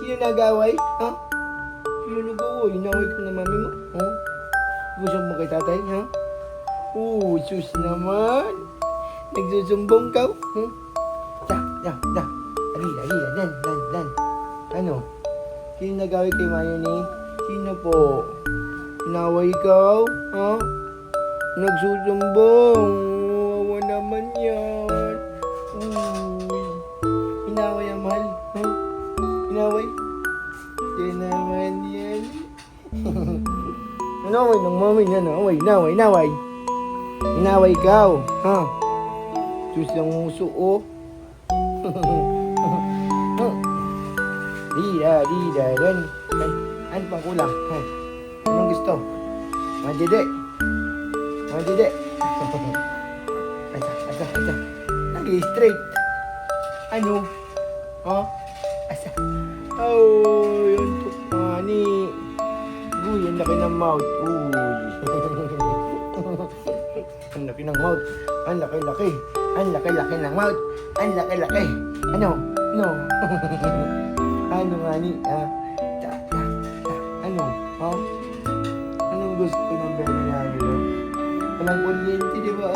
Sino nag-away? Ha? Sino nag-away? Inaway ka na mami mo? Ha? Gusto mo kay tatay, ha? Sus naman. Nagsusumbong ka? Da. Ali, dan. Ano? Sino nag-away kay Mayoni? Sino po? Inaway ikaw? Ha? Nagsusumbong. Wawa naman yan. Inaway ang mahal. Ha? Inaway? Di naman yan. Inaway ng mami niya na. Inaway. Inaway ikaw. Ha? Diyos ang muso, oh. Dida, dan. Ano pang kulang? Ha? Anong gusto? Madede. Asa. Lagi straight. Ano? Ha? Asa. Yun to pani. Uy, ang laki ng mouth. Ang laki ng mouth. Ang laki. Ang laki ng mouth. Ang laki. Ano? No. Ano nga ni? Ano? Ha? Anong gusto ng bebe namin? No? Walang kuryente, di ba?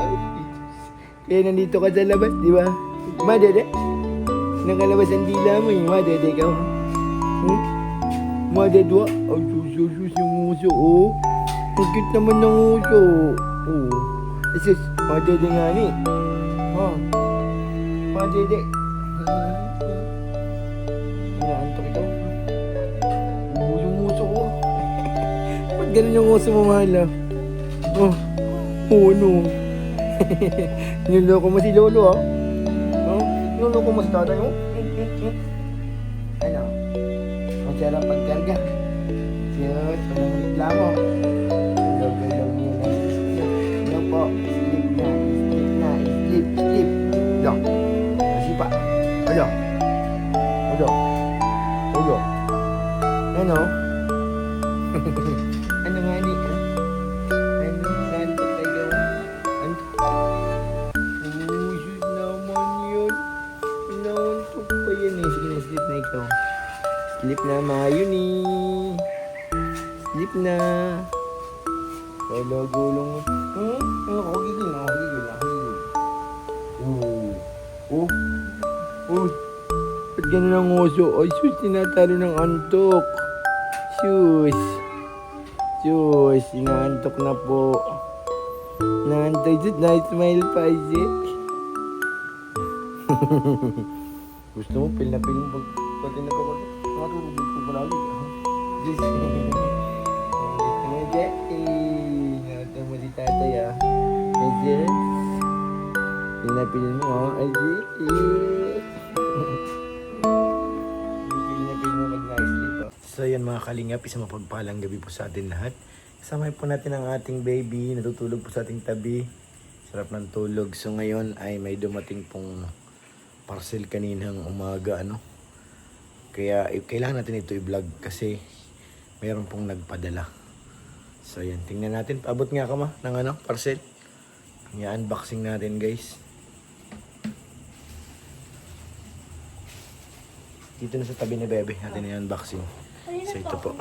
Kaya nandito ka sa labas, di ba? Madede? Nakalabas ang dila mo eh. Madede ka. Madedwa? Ay, sus yung uso, oh. Ang cute naman ng uso. Sus, madede nga ni. Ha? Madede. Inaantok ito. Yung uso ko. Ba't ganun yung uso mo, mahal, ah? Ano? Niloloko mo si Lolo, ah? Niloloko mo si tatay mo? Ano? Masarap pagkarga. Siyot, walang reklamo. Galog niya na. Ano po? Sleep. Lang. Nasipa. Ano? Ano? Ano nga ni? Ano? Nantok tayo. Shoot naman yun. Nantok pa yan eh. Sige na, sleep na ikaw. Sleep na, Mayoni. Sleep na. Hello, gulong mo. Ako gigil. Ba't gano'n ang oso? Ay, sus, tinatalo ng antok. Sus, inaantok na po. Naantay, sus, na-smile pa, Isaac. Gusto mo, pil na pag pati nagkakulit. Matulog ko palagi. Diyos. Gusto mo, Jack? Nakata mo si tatay, ah. Yes. Pinapilin mo, ah. Isaac. Pinapilin mo mag-nice dito. So, yan mga kalingap. Isang mapagpalang gabi po sa atin lahat. Kasama po natin ang ating baby. Natutulog po sa ating tabi. Sarap ng tulog. So, ngayon ay may dumating pong parcel kaninang umaga, ano. Kaya kailangan natin ito i-vlog kasi mayroon pong nagpadala. So yan, tingnan natin. Paabot nga ka ma ng ano, parcel. I-unboxing natin, guys. Dito na sa tabi ni Bebe natin i-unboxing. So ito po.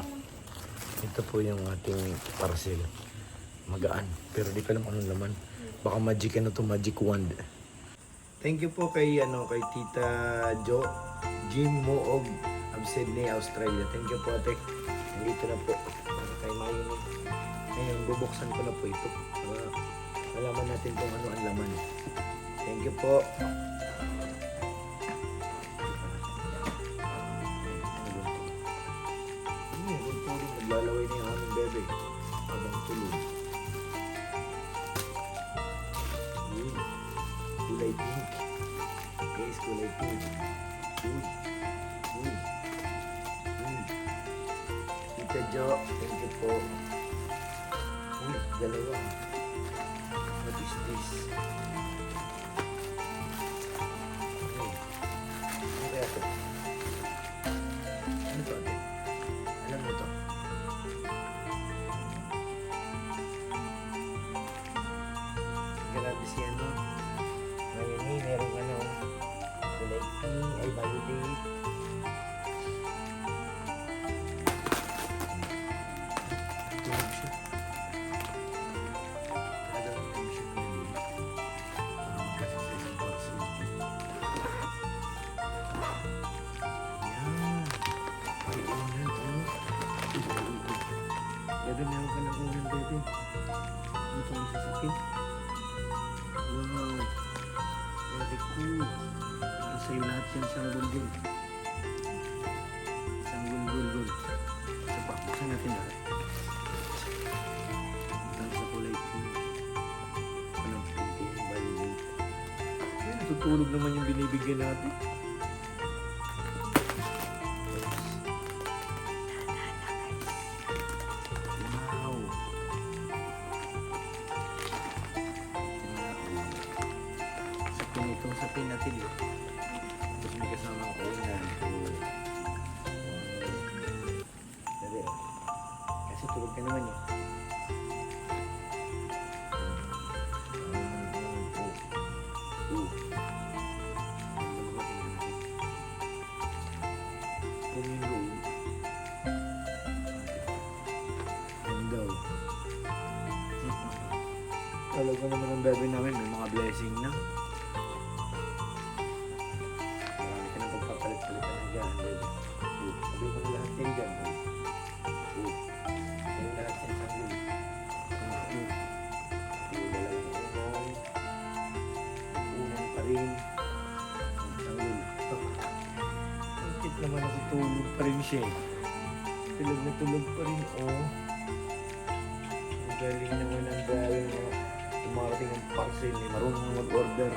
Ito po yung ating parcel. Magaan. Pero di ko alam anong laman. Baka magic ano to, magic wand. Thank you po kay kay Tita Jo Jim Moog of Sydney, Australia. Thank you po, ate. Nandito na po. Kay Mayoni. Ngayon, bubuksan ko na po ito. Malaman natin kung ano ang laman. Thank you po. Naglalaway na yung aming bebe. Habang tulog. Kulay pink. Guys, kulay pink. Tita Jo, thank you po. Dalawa. What is this? Ano kaya ito? Ano ito, ate? Alam mo ito? Grabe si ano. Ngayon eh, merong kulay pink, ay violet. Bebe, meron ka ng unan, Bebe. Ano itong isasakit? Wow. Very cool. Para sa'yo lahat yan, sanggol-gol. Sanggol-gol-gol. Isa pa, buksan natin lahat. Ang sa kulay pink. Anong pink yung violet? Ay, natutulog naman yung binibigyan natin. Wow. Sapin natin yun. Tapos may kasamang unan. Sabi, kasi tulog ka naman eh. Talaga naman ang bebe namin, may mga blessing na. Marami ka nang pagpapalit-palitan na dyan, bebe. Sabi ko na lahat yan dyan. Sabi lahat yan sa akin. Dalawang unan. Unan pa rin. Ang kit naman natutulog pa rin siya eh. Tulog na tulog pa rin, oh. Ang galing naman ang galing mga tumarating ang parcel eh. Marunong mag-order.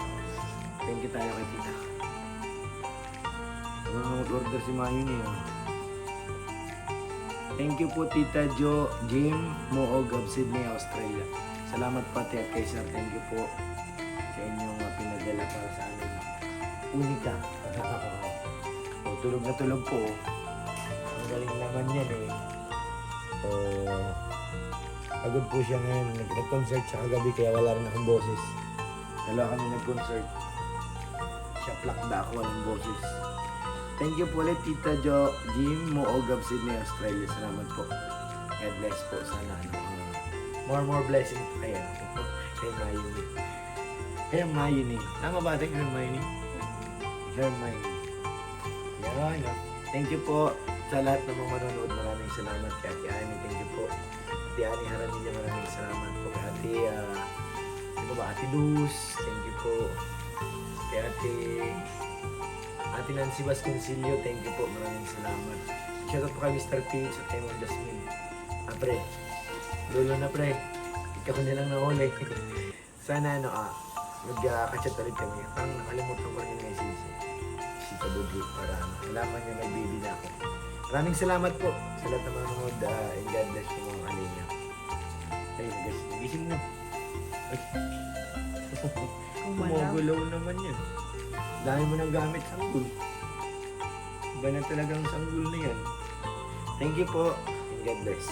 Thank you tayo kay tita. Marunong mag-order si Mayuni eh. Thank you po Tita Jo, Jim, Moog of Sydney, Australia. Salamat pati at kay Sir. Thank you po sa inyong pinadala para sa amin. Unika. O, tulog na tulog po. Ang galing naman yan eh. Pagod po siya ngayon. Nag-concert siya kagabi kaya wala rin akong boses. Dalawa kami nag-concert. Siya plakda ako, walang boses. Thank you po ulit Tita Jo, Jim, Moog of Sydney, Australia. Salamat po. God bless po. Sana more blessings. Ayan. Kay Mayuni. Hermione. Tama ba ating Hermione? Hermione. Yan. Thank you po sa lahat ng mga manonood. Maraming salamat kay Ate Ani. Thank you po. Ate Ani Haranilla, maraming salamat po. Kay Ate, ano ba? Ate Luz. Thank you po. Kay Ate Nancy Vasconcillo. Thank you po. Maraming salamat. Shoutout po kay Mr. P. sa kay Ma'am Jasmine. Pre. Lolo na pre. Ikaw na lang nahuli. Sana mag-kachat ulit kami. Parang nakalimutan ko rin yung message. Si Kabudri para alaman niya may baby na ako. Maraming salamat po sa lahat ng manonood. And God bless yung mga kalinya. Ay, nagising na. Kumagulaw naman yan. Dahil mo nang gamit sanggol. Iba na talagang sanggol na yan. Thank you po and God bless.